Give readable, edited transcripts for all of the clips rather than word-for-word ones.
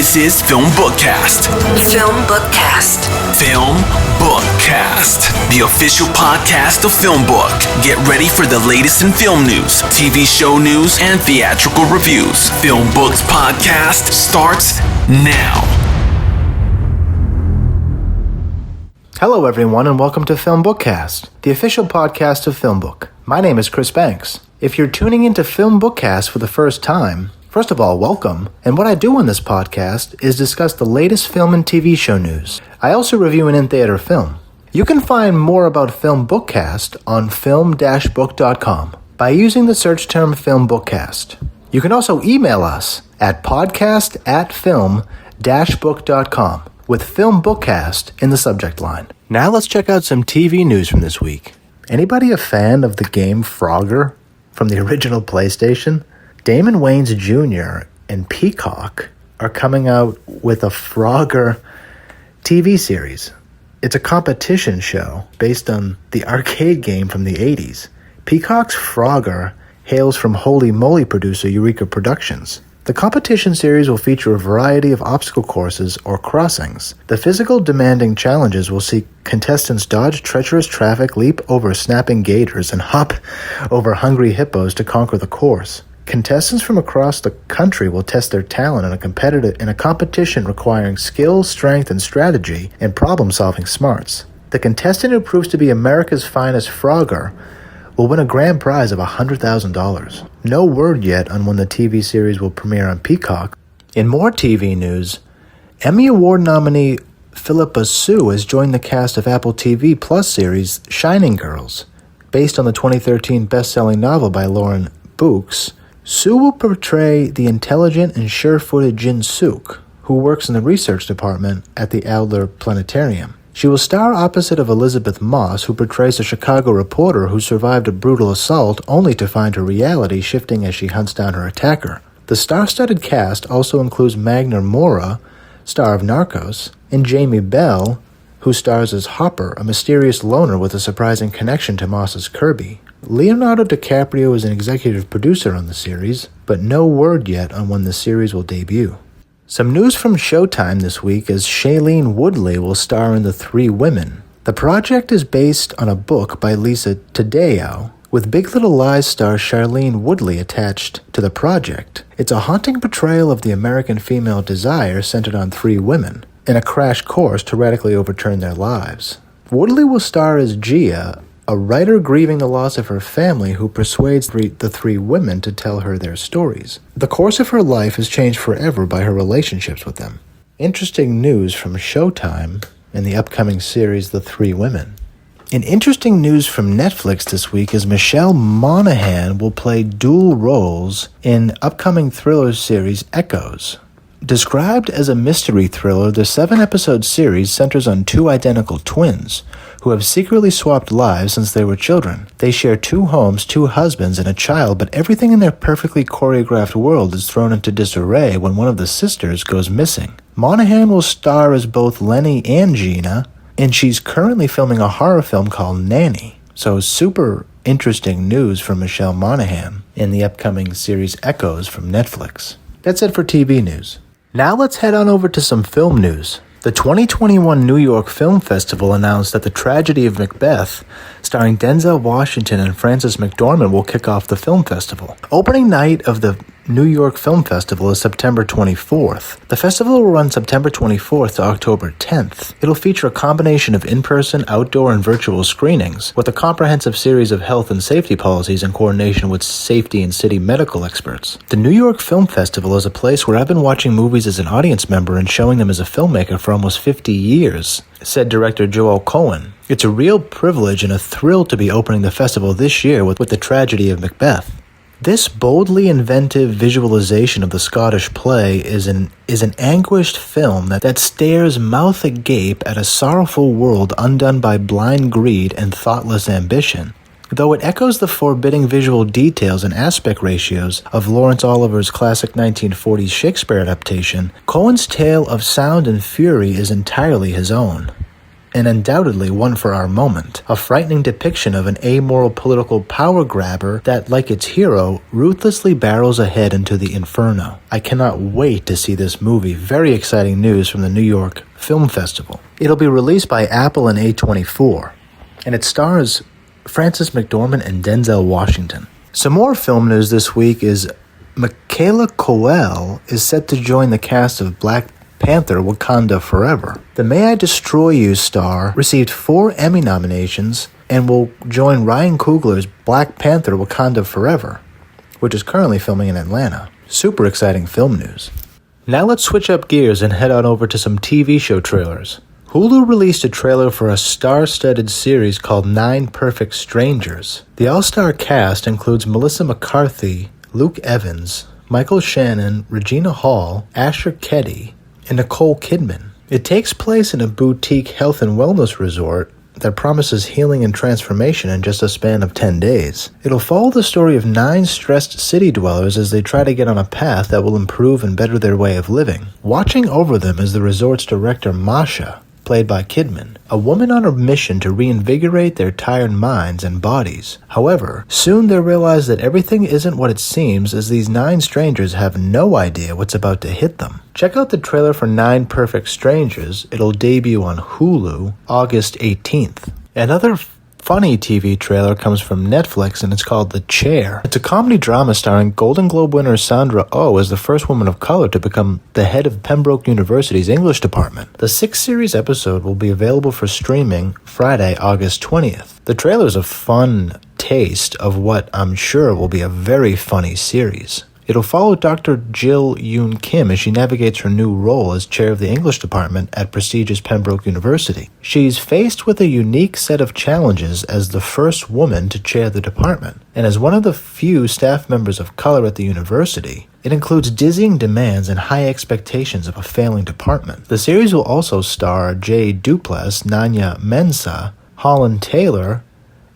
This is FilmBookCast. FilmBookCast. FilmBookCast, the official podcast of FilmBook. Get ready for the latest in film news, TV show news, and theatrical reviews. FilmBook's podcast starts now. Hello everyone and welcome to FilmBookCast, the official podcast of FilmBook. My name is Chris Banks. If you're tuning into FilmBookCast for the first time, first of all, welcome. And what I do on this podcast is discuss the latest film and TV show news. I also review an in-theater film. You can find more about FilmBookCast on film-book.com by using the search term FilmBookCast. You can also email us at podcast@film-book.com with FilmBookCast in the subject line. Now let's check out some TV news from this week. Anybody a fan of the game Frogger from the original PlayStation? Damon Wayans Jr. and Peacock are coming out with a Frogger TV series. It's a competition show based on the arcade game from the 80s. Peacock's Frogger hails from Holy Moly producer Eureka Productions. The competition series will feature a variety of obstacle courses or crossings. The physical demanding challenges will see contestants dodge treacherous traffic, leap over snapping gators, and hop over hungry hippos to conquer the course. Contestants from across the country will test their talent in a competition requiring skill, strength, and strategy and problem-solving smarts. The contestant who proves to be America's finest Frogger will win a grand prize of $100,000. No word yet on when the TV series will premiere on Peacock. In more TV news, Emmy Award nominee Philippa Sue has joined the cast of Apple TV Plus series Shining Girls. Based on the 2013 best-selling novel by Lauren Books, Sue will portray the intelligent and sure-footed Jin Suk, who works in the research department at the Adler Planetarium. She will star opposite of Elizabeth Moss, who portrays a Chicago reporter who survived a brutal assault only to find her reality shifting as she hunts down her attacker. The star-studded cast also includes Magna Mora, star of Narcos, and Jamie Bell, who stars as Hopper, a mysterious loner with a surprising connection to Moss's Kirby. Leonardo DiCaprio is an executive producer on the series, but no word yet on when the series will debut. Some news from Showtime this week is Shailene Woodley will star in The Three Women. The project is based on a book by Lisa Taddeo, with Big Little Lies star Shailene Woodley attached to the project. It's a haunting portrayal of the American female desire centered on three women, in a crash course to radically overturn their lives. Woodley will star as Gia, a writer grieving the loss of her family who persuades the three women to tell her their stories. The course of her life is changed forever by her relationships with them. Interesting news from Showtime in the upcoming series The Three Women. In interesting news from Netflix this week is Michelle Monaghan will play dual roles in upcoming thriller series Echoes. Described as a mystery thriller, the 7-episode series centers on two identical twins who have secretly swapped lives since they were children. They share 2 homes, 2 husbands, and a child, but everything in their perfectly choreographed world is thrown into disarray when one of the sisters goes missing. Monaghan will star as both Lenny and Gina, and she's currently filming a horror film called Nanny. So super interesting news from Michelle Monaghan in the upcoming series Echoes from Netflix. That's it for TV news. Now let's head on over to some film news. The 2021 New York Film Festival announced that the Tragedy of Macbeth, starring Denzel Washington and Francis McDormand, will kick off the film festival. Opening night of the New York Film Festival is September 24th. The festival will run September 24th to October 10th. It'll feature a combination of in-person, outdoor, and virtual screenings, with a comprehensive series of health and safety policies in coordination with safety and city medical experts. The New York Film Festival is a place where I've been watching movies as an audience member and showing them as a filmmaker for almost 50 years, said director Joel Cohen. It's a real privilege and a thrill to be opening the festival this year with the Tragedy of Macbeth. This boldly inventive visualization of the Scottish play is an anguished film that stares mouth agape at a sorrowful world undone by blind greed and thoughtless ambition. Though it echoes the forbidding visual details and aspect ratios of Lawrence Oliver's classic 1940s Shakespeare adaptation, Cohen's tale of sound and fury is entirely his own. and undoubtedly one for our moment. A frightening depiction of an amoral political power grabber that, like its hero, ruthlessly barrels ahead into the inferno. I cannot wait to see this movie. Very exciting news from the New York Film Festival. It'll be released by Apple and A24, and it stars Francis McDormand and Denzel Washington. Some more film news this week is Michaela Coel is set to join the cast of Black Panther: Wakanda Forever. The May I Destroy You star received 4 Emmy nominations and will join Ryan Coogler's Black Panther: Wakanda Forever, which is currently filming in Atlanta. Super exciting film news. Now let's switch up gears and head on over to some TV show trailers. Hulu released a trailer for a star-studded series called 9 Perfect Strangers. The all-star cast includes Melissa McCarthy, Luke Evans, Michael Shannon, Regina Hall, Asher Keddy, and Nicole Kidman. It takes place in a boutique health and wellness resort that promises healing and transformation in just a span of 10 days. It'll follow the story of 9 stressed city dwellers as they try to get on a path that will improve and better their way of living. Watching over them is the resort's director Masha, played by Kidman, a woman on a mission to reinvigorate their tired minds and bodies. However, soon they realize that everything isn't what it seems, as these 9 strangers have no idea what's about to hit them. Check out the trailer for 9 Perfect Strangers. It'll debut on Hulu August 18th. Another funny TV trailer comes from Netflix, and it's called The Chair. It's a comedy drama starring Golden Globe winner Sandra Oh as the first woman of color to become the head of Pembroke University's English department. The 6-series episode will be available for streaming Friday, August 20th. The trailer is a fun taste of what I'm sure will be a very funny series. It'll follow Dr. Jill Yoon Kim as she navigates her new role as chair of the English department at prestigious Pembroke University. She's faced with a unique set of challenges as the first woman to chair the department, and as one of the few staff members of color at the university, it includes dizzying demands and high expectations of a failing department. The series will also star Jay Duplass, Nanya Mensah, Holland Taylor,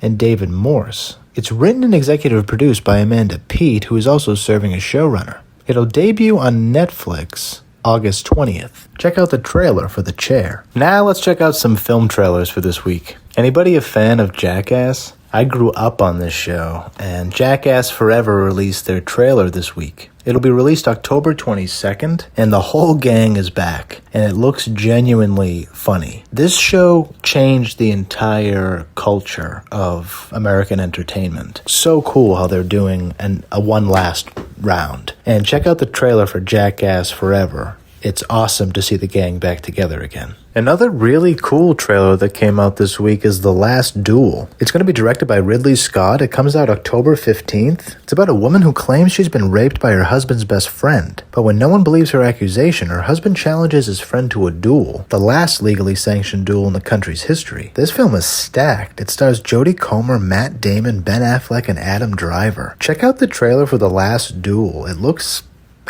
and David Morse. It's written and executive produced by Amanda Peet, who is also serving as showrunner. It'll debut on Netflix August 20th. Check out the trailer for The Chair. Now let's check out some film trailers for this week. Anybody a fan of Jackass? I grew up on this show, and Jackass Forever released their trailer this week. It'll be released October 22nd, and the whole gang is back, and it looks genuinely funny. This show changed the entire culture of American entertainment. So cool how they're doing a one last round. And check out the trailer for Jackass Forever. It's awesome to see the gang back together again. Another really cool trailer that came out this week is The Last Duel. It's going to be directed by Ridley Scott. It comes out October 15th. It's about a woman who claims she's been raped by her husband's best friend. But when no one believes her accusation, her husband challenges his friend to a duel, the last legally sanctioned duel in the country's history. This film is stacked. It stars Jodie Comer, Matt Damon, Ben Affleck, and Adam Driver. Check out the trailer for The Last Duel. It looks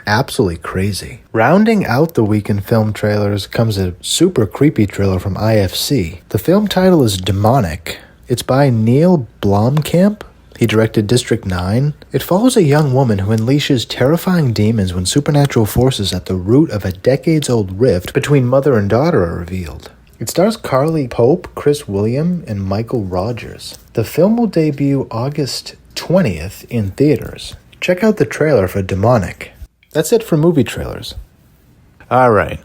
absolutely crazy. Rounding out the week in film trailers comes a super creepy trailer from IFC. The film title is Demonic. It's by Neil Blomkamp. He directed District 9. It follows a young woman who unleashes terrifying demons when supernatural forces at the root of a decades-old rift between mother and daughter are revealed. It stars Carly Pope, Chris William, and Michael Rogers. The film will debut August 20th in theaters. Check out the trailer for Demonic. That's it for movie trailers. Alright,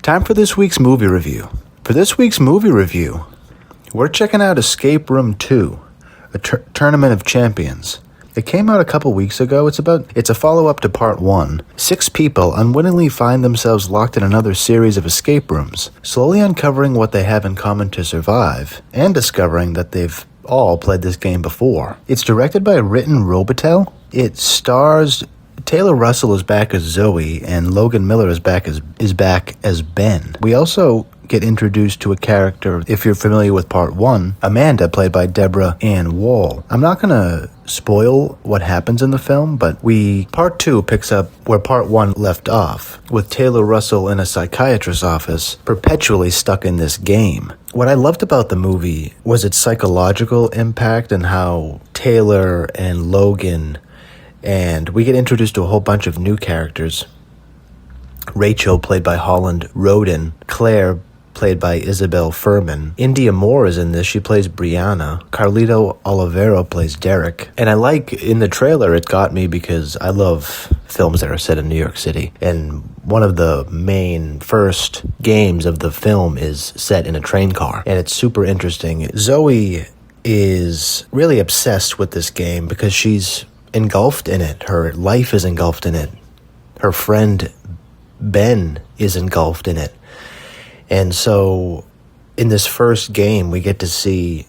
time for this week's movie review. For this week's movie review, we're checking out Escape Room 2, a Tournament of Champions. It came out a couple weeks ago. It's a follow-up to Part 1. 6 people unwittingly find themselves locked in another series of escape rooms, slowly uncovering what they have in common to survive, and discovering that they've all played this game before. It's directed by Adam Robitel. It stars Taylor Russell is back as Zoe, and Logan Miller is back as Ben. We also get introduced to a character, if you're familiar with Part 1, Amanda, played by Deborah Ann Woll. I'm not going to spoil what happens in the film, but Part 2 picks up where Part 1 left off, with Taylor Russell in a psychiatrist's office, perpetually stuck in this game. What I loved about the movie was its psychological impact and how Taylor and Logan, and we get introduced to a whole bunch of new characters. Rachel, played by Holland Roden, Claire, played by Isabel Furman. India Moore is in this. She plays Brianna. Carlito Olivero plays Derek. And I like, in the trailer, it got me because I love films that are set in New York City. And one of the main first games of the film is set in a train car. And it's super interesting. Zoe is really obsessed with this game because she's engulfed in it. Her life is engulfed in it. Her friend Ben is engulfed in it. And so in this first game, we get to see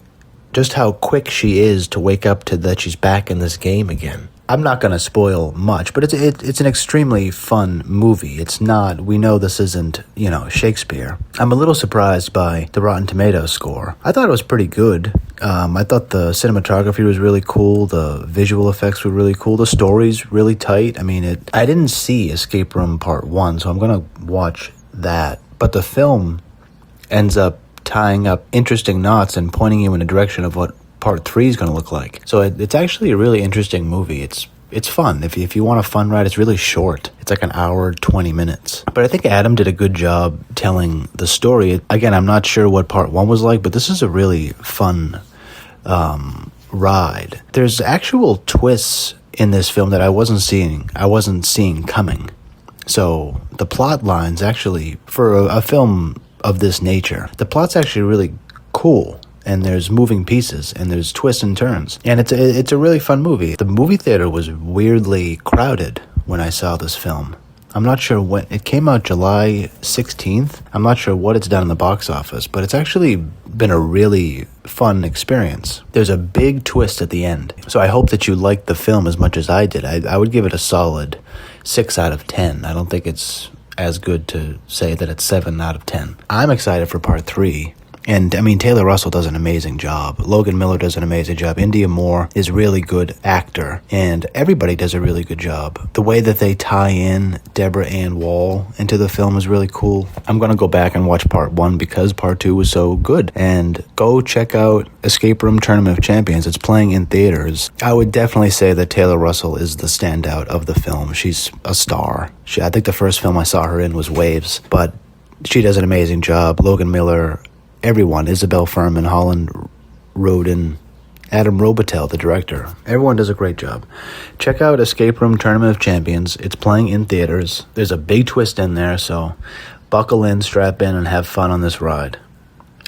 just how quick she is to wake up to that she's back in this game again. I'm not going to spoil much, but it's an extremely fun movie. It's not, we know this isn't, Shakespeare. I'm a little surprised by the Rotten Tomatoes score. I thought it was pretty good. I thought the cinematography was really cool. The visual effects were really cool. The story's really tight. I didn't see Escape Room Part 1, so I'm going to watch that. But the film ends up tying up interesting knots and pointing you in a direction of what Part 3 is going to look like. So it's actually a really interesting movie. It's fun. If you want a fun ride, it's really short. It's like an hour, 20 minutes. But I think Adam did a good job telling the story. Again, I'm not sure what Part 1 was like, but this is a really fun ride. There's actual twists in this film that I wasn't seeing coming. So the plot lines actually, for a film of this nature, the plot's actually really cool. And there's moving pieces, and there's twists and turns. And it's a really fun movie. The movie theater was weirdly crowded when I saw this film. I'm not sure when. It came out July 16th. I'm not sure what it's done in the box office, but it's actually been a really fun experience. There's a big twist at the end. So I hope that you liked the film as much as I did. I would give it a solid 6 out of 10. I don't think it's as good to say that it's 7 out of 10. I'm excited for Part 3. And, Taylor Russell does an amazing job. Logan Miller does an amazing job. India Moore is a really good actor. And everybody does a really good job. The way that they tie in Deborah Ann Woll into the film is really cool. I'm going to go back and watch Part 1 because Part 2 was so good. And go check out Escape Room Tournament of Champions. It's playing in theaters. I would definitely say that Taylor Russell is the standout of the film. She's a star. I think the first film I saw her in was Waves. But she does an amazing job. Logan Miller, everyone, Isabel Furman, Holland Roden, Adam Robitel, the director. Everyone does a great job. Check out Escape Room Tournament of Champions. It's playing in theaters. There's a big twist in there, so buckle in, strap in, and have fun on this ride.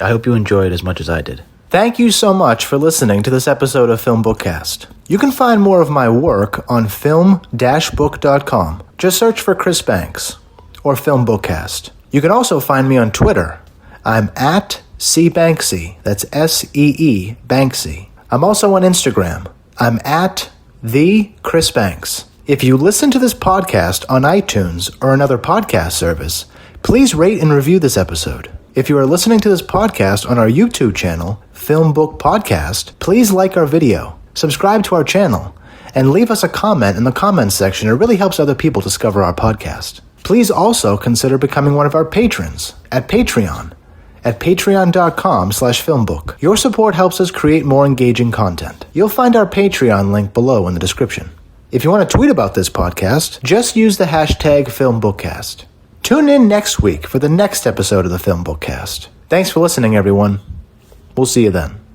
I hope you enjoy it as much as I did. Thank you so much for listening to this episode of FilmBookCast. You can find more of my work on film-book.com. Just search for Chris Banks or FilmBookCast. You can also find me on Twitter. I'm at CBanksy. That's S-E-E Banksy. I'm also on Instagram. I'm at the Chris Banks. If you listen to this podcast on iTunes or another podcast service, please rate and review this episode. If you are listening to this podcast on our YouTube channel, FilmBook Podcast, please like our video, subscribe to our channel, and leave us a comment in the comments section. It really helps other people discover our podcast. Please also consider becoming one of our patrons at Patreon at patreon.com/filmbook. Your support helps us create more engaging content. You'll find our Patreon link below in the description. If you want to tweet about this podcast, just use the hashtag FilmBookCast. Tune in next week for the next episode of the FilmBookCast. Thanks for listening, everyone. We'll see you then.